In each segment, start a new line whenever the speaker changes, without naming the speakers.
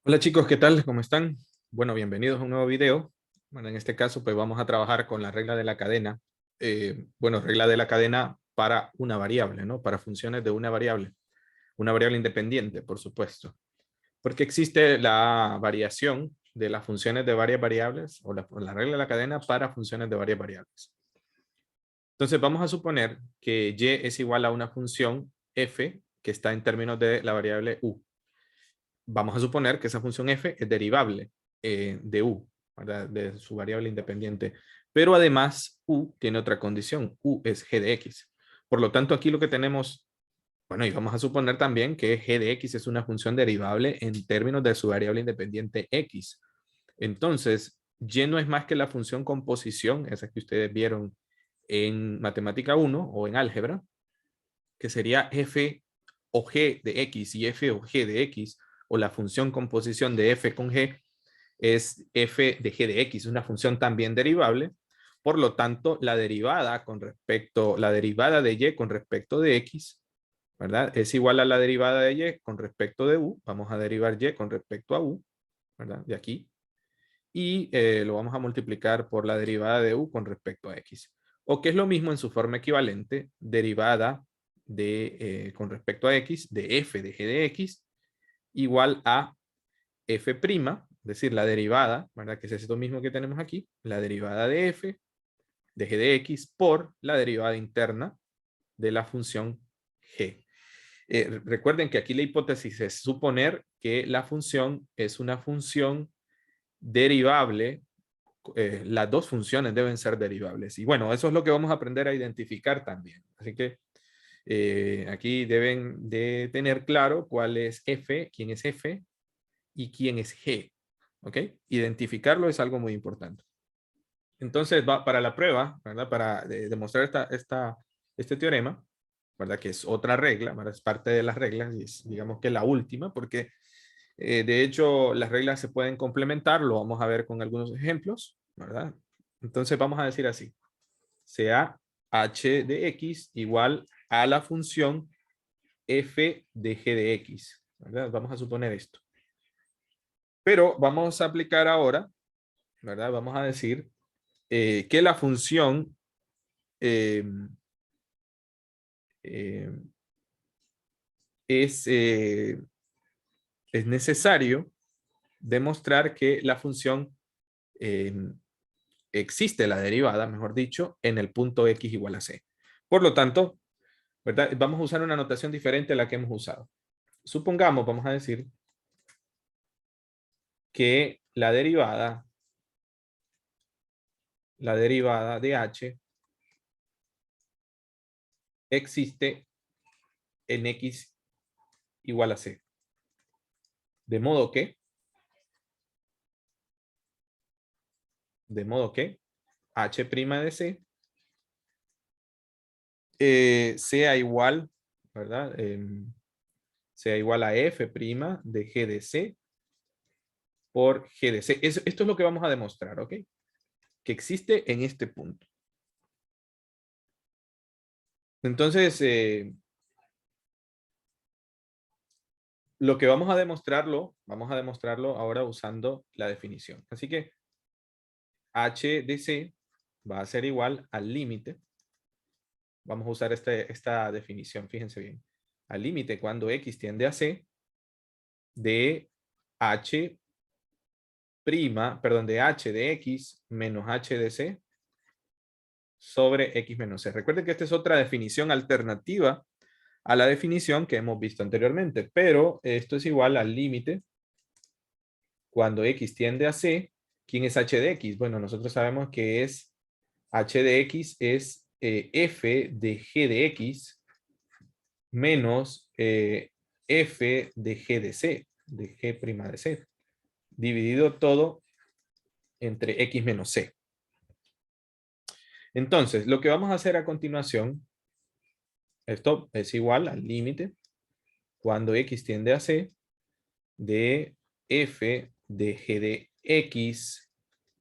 Hola chicos, ¿qué tal? ¿Cómo están? Bueno, bienvenidos a un nuevo video. Bueno, en este caso, pues vamos a trabajar con la regla de la cadena. Regla de la cadena para una variable, ¿no? Para funciones de una variable. Una variable independiente, por supuesto. Porque existe la variación de las funciones de varias variables o la regla de la cadena para funciones de varias variables. Entonces, vamos a suponer que y es igual a una función f que está en términos de la variable u. Vamos a suponer que esa función f es derivable de u, ¿verdad? De su variable independiente. Pero además, u tiene otra condición. U es g de x. Por lo tanto, aquí lo que tenemos, bueno, y vamos a suponer también que g de x es una función derivable en términos de su variable independiente x. Entonces, y no es más que la función composición, esa que ustedes vieron en matemática 1 o en álgebra, que sería f o g de x y f o g de x, o la función composición de f con g, es f de g de x, una función también derivable. Por lo tanto, la derivada de y con respecto de x, ¿verdad? Es igual a la derivada de y con respecto de u. Vamos a derivar y con respecto a u, ¿verdad? De aquí. Y lo vamos a multiplicar por la derivada de u con respecto a x. O que es lo mismo en su forma equivalente, derivada con respecto a x de f de g de x igual a f', es decir, la derivada, ¿verdad? Que es esto mismo que tenemos aquí, la derivada de f de g de x por la derivada interna de la función g. Recuerden que aquí la hipótesis es suponer que la función es una función derivable. Las dos funciones deben ser derivables. Y bueno, eso es lo que vamos a aprender a identificar también. Así que aquí deben de tener claro cuál es f, quién es f y quién es g. ¿Ok? Identificarlo es algo muy importante. Entonces, para la prueba, ¿verdad? Para demostrar este teorema, ¿verdad? Que es otra regla, ¿verdad? Es parte de las reglas y es, digamos que la última, porque de hecho las reglas se pueden complementar, lo vamos a ver con algunos ejemplos, ¿verdad? Entonces vamos a decir así, sea h de x igual a la función f de g de x, ¿verdad? Vamos a suponer esto. Pero vamos a aplicar ahora, ¿verdad? Vamos a decir que la función eh, eh, es, eh, es necesario demostrar que la función eh, existe la derivada, mejor dicho, en el punto x igual a c. Por lo tanto, ¿verdad? Vamos a usar una notación diferente a la que hemos usado. Supongamos, vamos a decir, que la derivada de h existe en x igual a c. De modo que h' de c sea igual, ¿verdad? Sea igual a f' de g de c por g de c. Esto es lo que vamos a demostrar, ¿ok? Que existe en este punto. Entonces, lo que vamos a demostrarlo ahora usando la definición. Así que h de c va a ser igual al límite. Vamos a usar esta definición, fíjense bien. Al límite cuando x tiende a c de h perdón, de h de x menos h de c sobre x menos c. Recuerden que esta es otra definición alternativa a la definición que hemos visto anteriormente, pero esto es igual al límite cuando x tiende a c. ¿Quién es h de x? Bueno, nosotros sabemos que es h de x es f de g de x menos f de g de c, de g' de c, dividido todo entre x menos c. Entonces, lo que vamos a hacer a continuación, esto es igual al límite cuando x tiende a c de f de g de x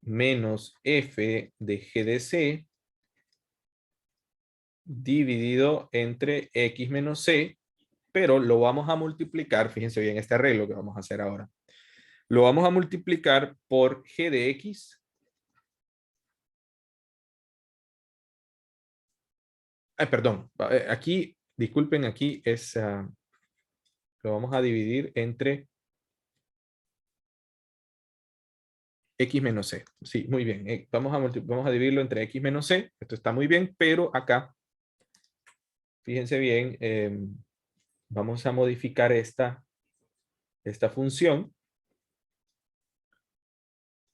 menos f de g de c dividido entre x menos c, pero lo vamos a multiplicar, fíjense bien este arreglo que vamos a hacer ahora. Lo vamos a multiplicar por g de x. Perdón, aquí, disculpen, aquí es, lo vamos a dividir entre x menos c. Sí, muy bien. Vamos a dividirlo entre x menos c. Esto está muy bien, pero acá, fíjense bien, vamos a modificar esta función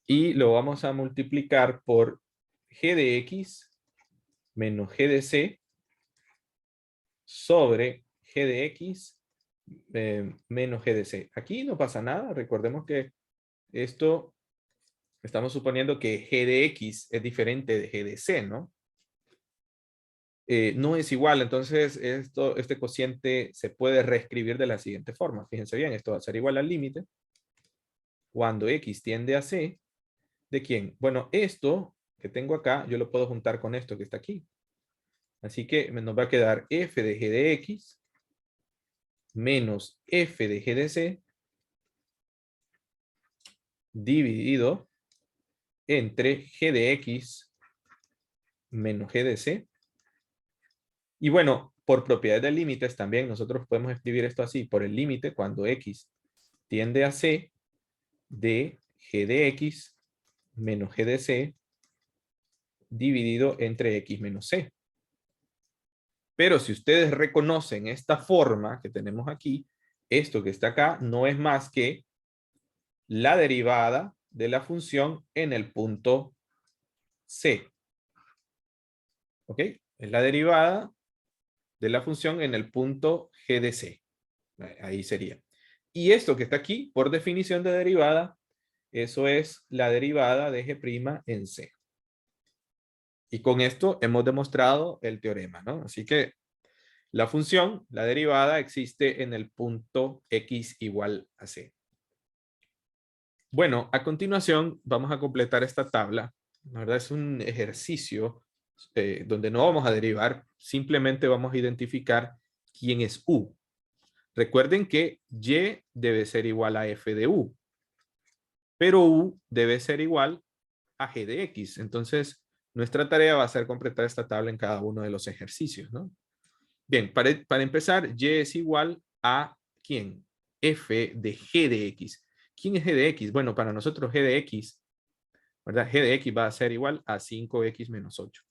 y lo vamos a multiplicar por g de x menos g de c sobre g de x menos g de c. Aquí no pasa nada. Recordemos que esto, estamos suponiendo que g de x es diferente de g de c, ¿no? No es igual, entonces este cociente se puede reescribir de la siguiente forma. Fíjense bien, esto va a ser igual al límite cuando x tiende a c. ¿De quién? Bueno, esto que tengo acá, yo lo puedo juntar con esto que está aquí. Así que nos va a quedar f de g de x menos f de g de c dividido entre g de x menos g de c. Y bueno, por propiedades de límites también nosotros podemos escribir esto así, por el límite cuando x tiende a c de g de x menos g de c dividido entre x menos c. Pero si ustedes reconocen esta forma que tenemos aquí, esto que está acá no es más que la derivada de la función en el punto c. ¿Ok? Es la derivada de la función en el punto g de c. Ahí sería. Y esto que está aquí, por definición de derivada, eso es la derivada de g' en c. Y con esto hemos demostrado el teorema, ¿no? Así que la función, la derivada, existe en el punto x igual a c. Bueno, a continuación vamos a completar esta tabla. La verdad es un ejercicio donde no vamos a derivar, simplemente vamos a identificar quién es u. Recuerden que y debe ser igual a f de u, pero u debe ser igual a g de x. Entonces, nuestra tarea va a ser completar esta tabla en cada uno de los ejercicios, ¿no? Bien, para empezar, y es igual a ¿quién? F de g de x. ¿Quién es g de x? Bueno, para nosotros g de x, ¿verdad? G de x va a ser igual a 5x menos 8.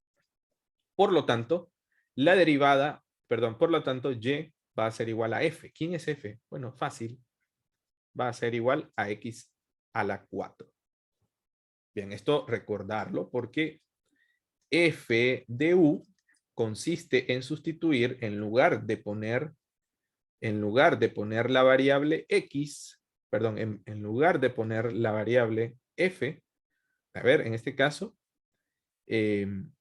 Por lo tanto, la derivada, perdón, por lo tanto, y va a ser igual a f. ¿Quién es f? Bueno, fácil. Va a ser igual a x a la 4. Bien, esto recordarlo porque f de u consiste en sustituir en lugar de poner la variable x, perdón, en lugar de poner la variable f, a ver, en este caso, ¿quién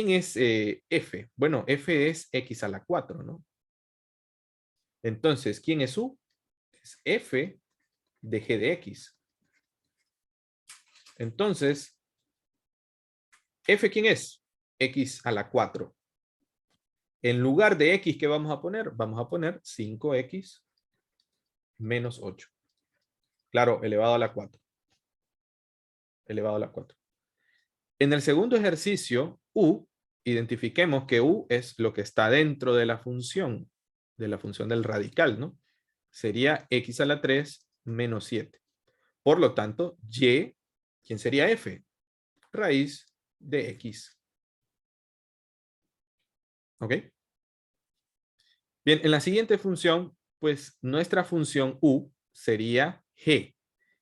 es f? Bueno, f es x a la 4, ¿no? Entonces, ¿quién es u? Es f de g de x. Entonces, f, ¿quién es? X a la 4. En lugar de x, ¿qué vamos a poner? Vamos a poner 5x menos 8. Claro, elevado a la 4. Elevado a la 4. En el segundo ejercicio, u, identifiquemos que u es lo que está dentro de la función del radical, ¿no? Sería x a la 3 menos 7. Por lo tanto, y, ¿quién sería f? Raíz de x. ¿Ok? Bien, en la siguiente función, pues nuestra función u sería g.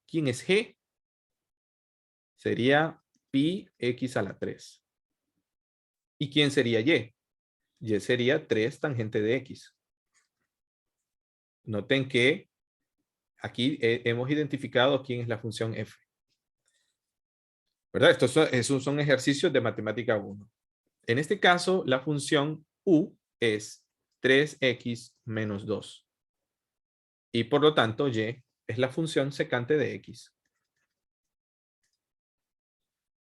¿Quién es g? Sería pi x a la 3. ¿Y quién sería y? Y sería 3 tangente de x. Noten que aquí hemos identificado quién es la función f. ¿Verdad? Estos son ejercicios de matemática 1. En este caso, la función u es 3x menos 2. Y por lo tanto, y es la función secante de x.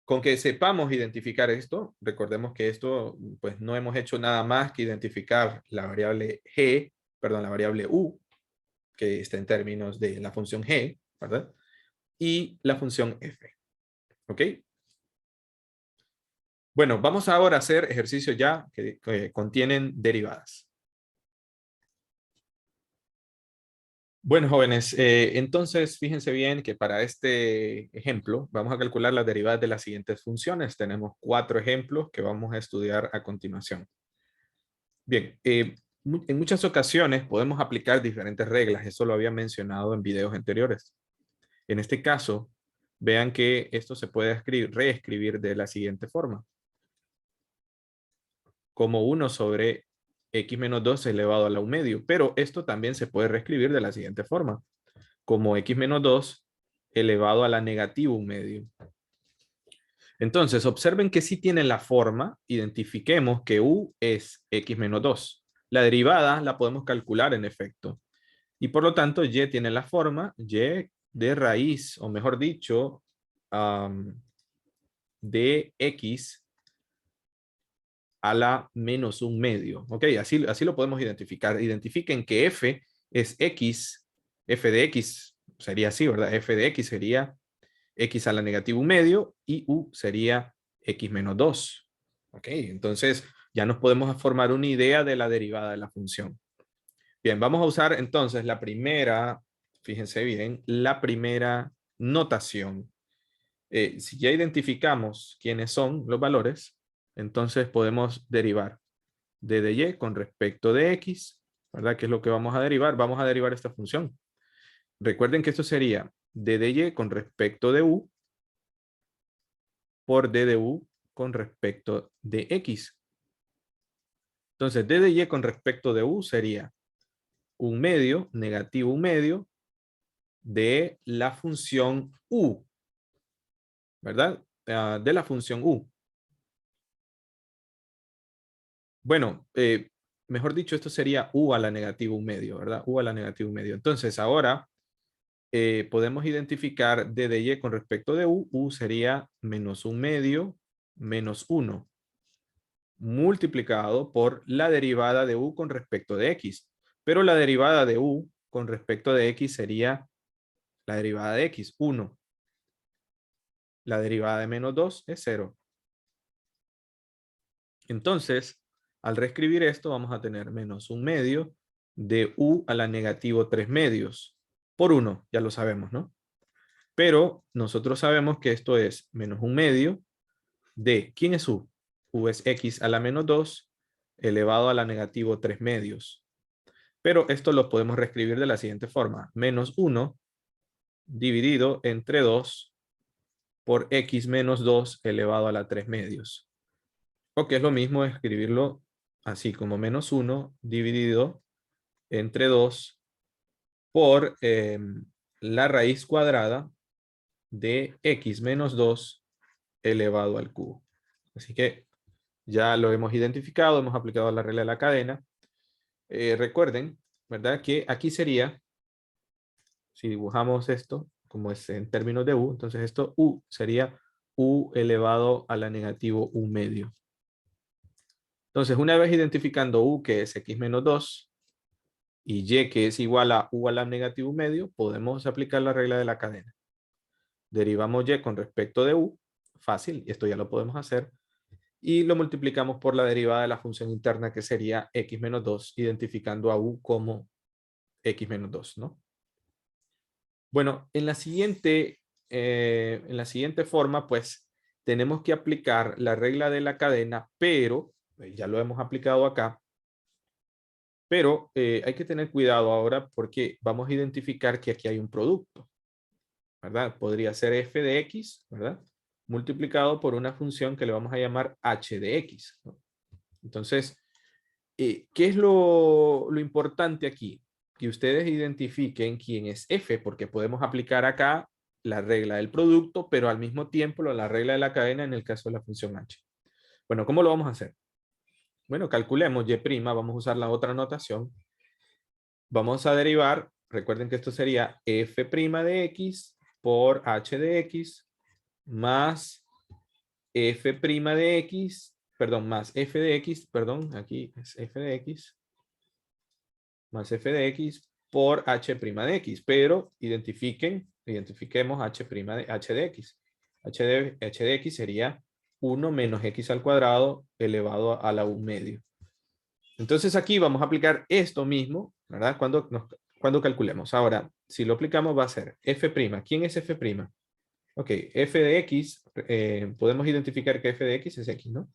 Con que sepamos identificar esto, recordemos que esto, pues no hemos hecho nada más que identificar la variable g, perdón, la variable u, que está en términos de la función g, ¿verdad? Y la función f, ¿ok? Bueno, vamos ahora a hacer ejercicios ya que contienen derivadas. Bueno, jóvenes, entonces fíjense bien que para este ejemplo vamos a calcular las derivadas de las siguientes funciones. Tenemos 4 ejemplos que vamos a estudiar a continuación. Bien, en muchas ocasiones podemos aplicar diferentes reglas. Eso lo había mencionado en videos anteriores. En este caso, vean que esto se puede reescribir de la siguiente forma. Como 1 sobre x menos 2 elevado a la 1 medio. Pero esto también se puede reescribir de la siguiente forma. Como x menos 2 elevado a la negativa 1 medio. Entonces, observen que sí tienen la forma. Identifiquemos que u es x menos 2. La derivada la podemos calcular en efecto. Y por lo tanto, y tiene la forma y de raíz, o mejor dicho, de x a la menos 1 medio. Ok, así lo podemos identificar. Identifiquen que f es x, f de x sería así, ¿verdad? F de x sería x a la negativa 1 medio y u sería x menos 2. Ok, entonces ya nos podemos formar una idea de la derivada de la función. Bien, vamos a usar entonces la primera, fíjense bien, la primera notación. Si ya identificamos quiénes son los valores, entonces podemos derivar d de y con respecto de x, ¿verdad? ¿Qué es lo que vamos a derivar? Vamos a derivar esta función. Recuerden que esto sería d de y con respecto de u por d de u con respecto de x. Entonces, d de y con respecto de u sería 1 medio, negativo 1 medio, de la función u, ¿verdad? De la función u. Bueno, mejor dicho, esto sería u a la negativa 1 medio, ¿verdad? U a la negativa 1 medio. Entonces, ahora podemos identificar d de y con respecto de u. U sería menos 1 medio menos 1 multiplicado por la derivada de u con respecto de x. Pero la derivada de u con respecto de x sería la derivada de x, 1. La derivada de menos 2 es 0. Entonces, al reescribir esto, vamos a tener menos 1 medio de u a la negativo 3 medios por 1, ya lo sabemos, ¿no? Pero nosotros sabemos que esto es menos 1 medio de, ¿quién es u? U es x a la menos 2 elevado a la negativo 3 medios. Pero esto lo podemos reescribir de la siguiente forma. Menos 1 dividido entre 2 por x menos 2 elevado a la 3 medios. O que es lo mismo escribirlo así como menos 1 dividido entre 2 por la raíz cuadrada de x menos 2 elevado al cubo. Así que ya lo hemos identificado, hemos aplicado la regla de la cadena. Recuerden, ¿verdad? Que aquí sería, si dibujamos esto, como es en términos de u, entonces esto u sería u elevado a la negativo 1 medio. Entonces, una vez identificando u, que es x menos 2, y y, que es igual a u a la negativo 1 medio, podemos aplicar la regla de la cadena. Derivamos y con respecto de u, fácil, y esto ya lo podemos hacer, y lo multiplicamos por la derivada de la función interna, que sería x menos 2, identificando a u como x menos 2, ¿no? Bueno, en la siguiente forma, pues, tenemos que aplicar la regla de la cadena, pero, ya lo hemos aplicado acá, pero hay que tener cuidado ahora porque vamos a identificar que aquí hay un producto, ¿verdad? Podría ser f de x, ¿verdad? Multiplicado por una función que le vamos a llamar h de x, ¿no? Entonces, ¿qué es lo importante aquí? Que ustedes identifiquen quién es f, porque podemos aplicar acá la regla del producto, pero al mismo tiempo la regla de la cadena en el caso de la función h. Bueno, ¿cómo lo vamos a hacer? Bueno, calculemos y', vamos a usar la otra notación. Vamos a derivar, recuerden que esto sería f' de x por h de x más f' de x, perdón, más f de x, perdón, aquí es f de x, más f de x por h' de x, pero identifiquemos h' de x. h de x sería 1 menos x al cuadrado elevado a la 1 medio. Entonces aquí vamos a aplicar esto mismo, ¿verdad? Cuando calculemos. Ahora, si lo aplicamos va a ser f'. ¿Quién es f'? Ok, f de x, podemos identificar que f de x es x, ¿no?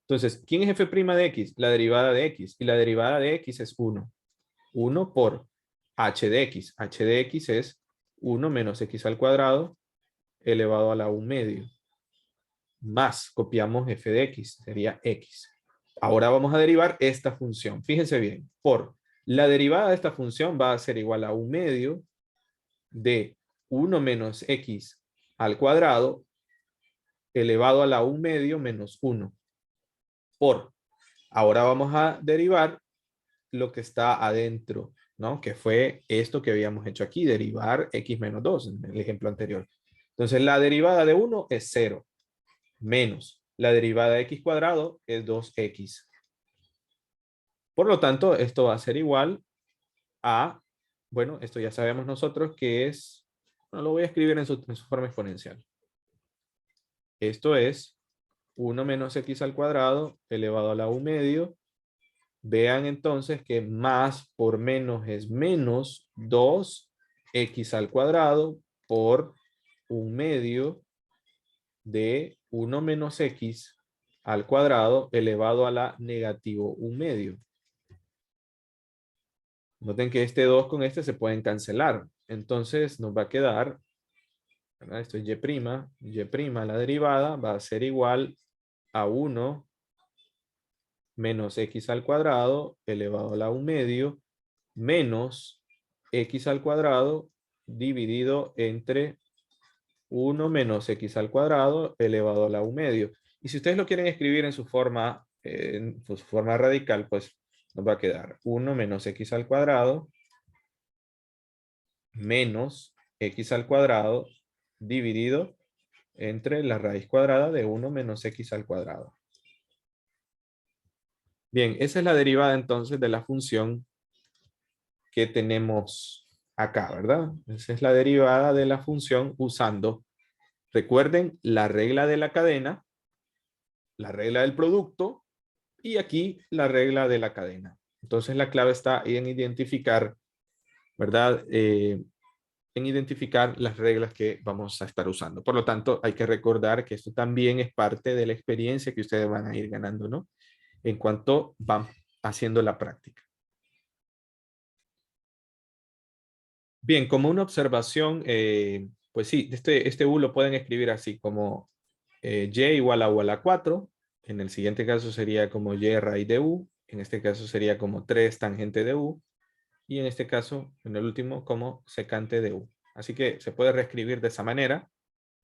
Entonces, ¿quién es f' de x? La derivada de x. Y la derivada de x es 1. 1 por h de x. h de x es 1 menos x al cuadrado elevado a la 1 medio. Más, copiamos f de x, sería x. Ahora vamos a derivar esta función. Fíjense bien, por la derivada de esta función va a ser igual a 1 medio de 1 menos x al cuadrado elevado a la 1 medio menos 1. Por, ahora vamos a derivar lo que está adentro, ¿no? Que fue esto que habíamos hecho aquí, derivar x menos 2 en el ejemplo anterior. Entonces la derivada de 1 es 0, menos la derivada de x cuadrado es 2x. Por lo tanto, esto va a ser igual a, bueno, esto ya sabemos nosotros que es, no lo voy a escribir en su forma exponencial. Esto es 1 menos x al cuadrado elevado a la 1 medio. Vean entonces que más por menos es menos 2x al cuadrado por 1 medio de 1 menos x al cuadrado elevado a la negativo 1 medio. Noten que este 2 con este se pueden cancelar. Entonces nos va a quedar, ¿verdad? Esto es y', la derivada va a ser igual a 1 menos x al cuadrado elevado a la 1 medio menos x al cuadrado dividido entre 1 menos x al cuadrado elevado a la 1 medio. Y si ustedes lo quieren escribir en su forma radical, pues nos va a quedar 1 menos x al cuadrado menos x al cuadrado dividido entre la raíz cuadrada de 1 menos x al cuadrado. Bien, esa es la derivada entonces de la función que tenemos acá, ¿verdad? Esa es la derivada de la función usando, recuerden, la regla de la cadena, la regla del producto y aquí la regla de la cadena. Entonces la clave está en identificar, ¿verdad? En identificar las reglas que vamos a estar usando. Por lo tanto, hay que recordar que esto también es parte de la experiencia que ustedes van a ir ganando, ¿no? En cuanto van haciendo la práctica. Bien, como una observación, pues sí, este U lo pueden escribir así como y igual a U a la 4. En el siguiente caso sería como y raíz de U. En este caso sería como 3 tangente de U. Y en este caso, en el último, como secante de U. Así que se puede reescribir de esa manera,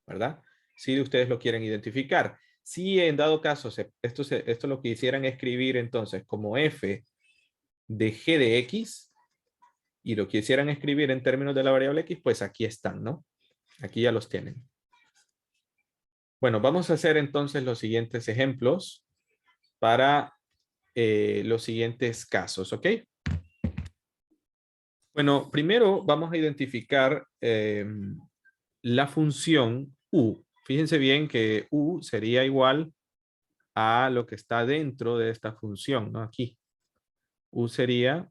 ¿verdad? Si ustedes lo quieren identificar. Si en dado caso esto lo quisieran escribir entonces como f de g de x y lo quisieran escribir en términos de la variable x, pues aquí están, ¿no? Aquí ya los tienen. Bueno, vamos a hacer entonces los siguientes ejemplos para los siguientes casos, ¿ok? Bueno, primero vamos a identificar la función u. Fíjense bien que u sería igual a lo que está dentro de esta función, ¿no? Aquí. U sería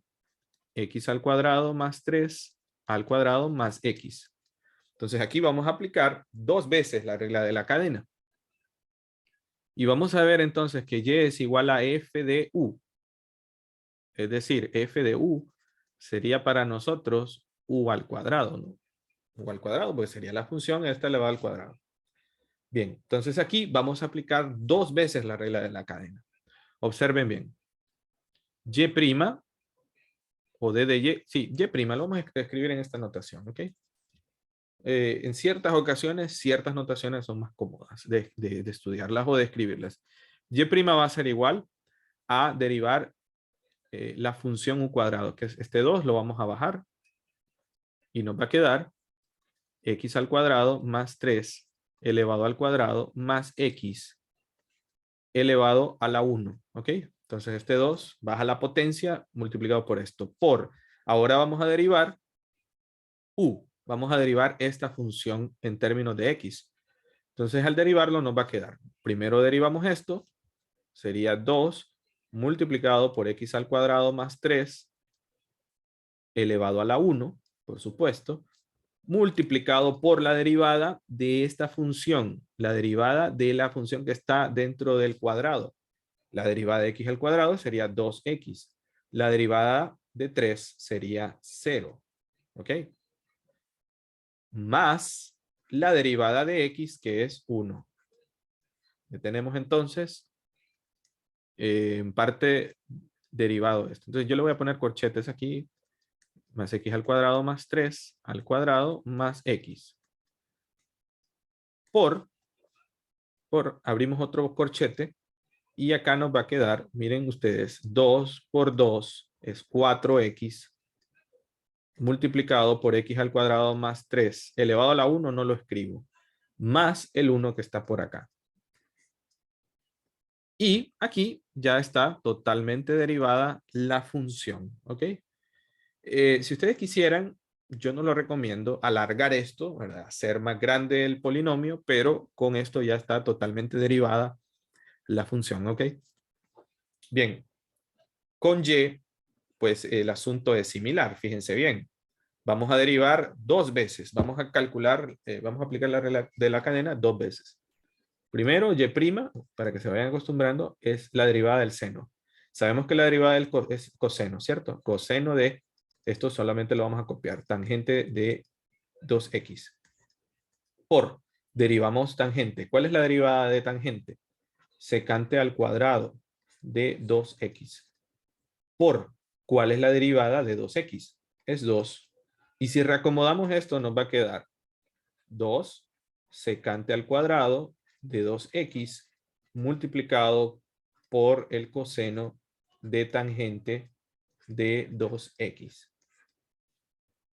x al cuadrado más 3 al cuadrado más x. Entonces aquí vamos a aplicar 2 veces la regla de la cadena. Y vamos a ver entonces que y es igual a f de u. Es decir, f de u sería para nosotros u al cuadrado, ¿no? U al cuadrado, pues sería la función esta elevada al cuadrado. Bien, entonces aquí vamos a aplicar 2 veces la regla de la cadena. Observen bien. Y' o d de y, sí, y' lo vamos a escribir en esta notación, ¿ok? En ciertas ocasiones, ciertas notaciones son más cómodas de estudiarlas o de escribirlas. Y' va a ser igual a derivar la función u cuadrado, que es este 2, lo vamos a bajar y nos va a quedar x al cuadrado más 3 elevado al cuadrado más x elevado a la 1, ¿ok? Entonces este 2 baja la potencia multiplicado por esto. Ahora vamos a derivar u. Vamos a derivar esta función en términos de x. Entonces, al derivarlo nos va a quedar. Primero derivamos esto. Sería 2 multiplicado por x al cuadrado más 3 elevado a la 1, por supuesto, multiplicado por la derivada de esta función, la derivada de la función que está dentro del cuadrado. La derivada de x al cuadrado sería 2x. La derivada de 3 sería 0. ¿Ok? Más la derivada de x, que es 1. Tenemos entonces en parte derivado de esto. Entonces yo le voy a poner corchetes aquí, más x al cuadrado más 3 al cuadrado más x. Por abrimos otro corchete y acá nos va a quedar, miren ustedes, 2 por 2 es 4x multiplicado por x al cuadrado más 3 elevado a la 1 no lo escribo, más el 1 que está por acá. Y aquí ya está totalmente derivada la función, ¿ok? Si ustedes quisieran, yo no lo recomiendo alargar esto, ¿verdad? Hacer más grande el polinomio, pero con esto ya está totalmente derivada la función, ¿ok? Bien, con y, pues el asunto es similar, fíjense bien. Vamos a derivar dos veces, vamos a calcular, vamos a aplicar la regla de la cadena dos veces. Primero, y', para que se vayan acostumbrando, es la derivada del seno. Sabemos que la derivada del es coseno, ¿cierto? Coseno de, esto solamente lo vamos a copiar, tangente de 2x. Por, derivamos tangente. ¿Cuál es la derivada de tangente? Secante al cuadrado de 2x. Por, ¿cuál es la derivada de 2x? Es 2. Y si reacomodamos esto, nos va a quedar 2 secante al cuadrado de 2x multiplicado por el coseno de tangente de 2x.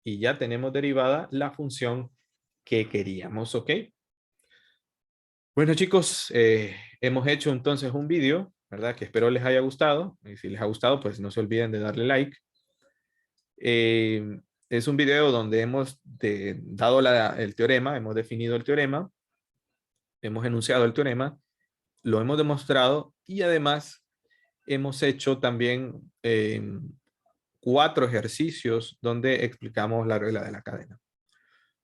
Y ya tenemos derivada la función que queríamos, ¿ok? Bueno, chicos, hemos hecho entonces un vídeo, ¿verdad? Que espero les haya gustado. Y si les ha gustado, pues no se olviden de darle like. Es un video donde hemos dado el teorema, hemos definido el teorema, hemos enunciado el teorema, lo hemos demostrado y además hemos hecho también 4 ejercicios donde explicamos la regla de la cadena.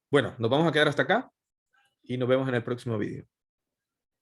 Bueno, nos vamos a quedar hasta acá y nos vemos en el próximo video.